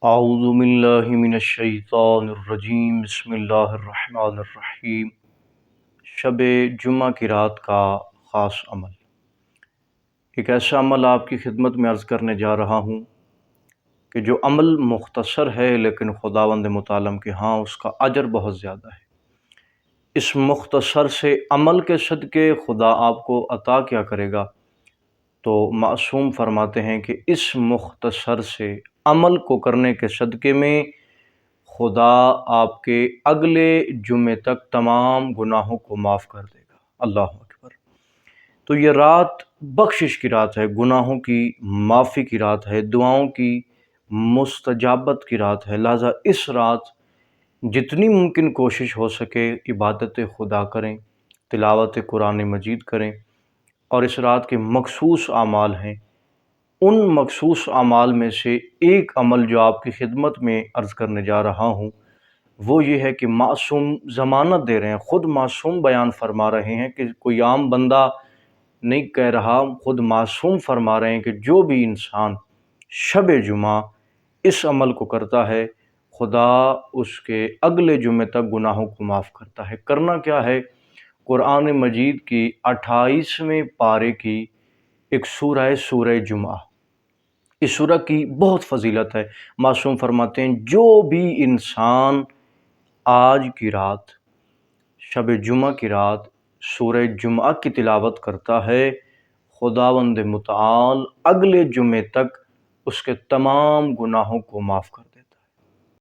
اعوذ باللہ من الشیطان الرجیم بسم اللہ الرحمن الرحیم۔ شب جمعہ کی رات کا خاص عمل، ایک ایسا عمل آپ کی خدمت میں عرض کرنے جا رہا ہوں کہ جو عمل مختصر ہے لیکن خداوند متعال کے ہاں اس کا اجر بہت زیادہ ہے۔ اس مختصر سے عمل کے صدقے خدا آپ کو عطا کیا کرے گا؟ تو معصوم فرماتے ہیں کہ اس مختصر سے عمل کو کرنے کے صدقے میں خدا آپ کے اگلے جمعے تک تمام گناہوں کو معاف کر دے گا۔ اللہ اکبر۔ تو یہ رات بخشش کی رات ہے، گناہوں کی معافی کی رات ہے، دعاؤں کی مستجابت کی رات ہے، لہذا اس رات جتنی ممکن کوشش ہو سکے عبادت خدا کریں، تلاوت قرآن مجید کریں، اور اس رات کے مخصوص اعمال ہیں۔ ان مخصوص اعمال میں سے ایک عمل جو آپ کی خدمت میں عرض کرنے جا رہا ہوں وہ یہ ہے کہ معصوم ضمانت دے رہے ہیں، خود معصوم بیان فرما رہے ہیں کہ کوئی عام بندہ نہیں کہہ رہا، خود معصوم فرما رہے ہیں کہ جو بھی انسان شب جمعہ اس عمل کو کرتا ہے خدا اس کے اگلے جمعے تک گناہوں کو معاف کرتا ہے۔ کرنا کیا ہے؟ قرآن مجید کی 28ویں پارے کی ایک سورہ جمعہ، اس سورہ کی بہت فضیلت ہے۔ معصوم فرماتے ہیں جو بھی انسان آج کی رات، شب جمعہ کی رات سورہ جمعہ کی تلاوت کرتا ہے خداوند متعال اگلے جمعے تک اس کے تمام گناہوں کو معاف کر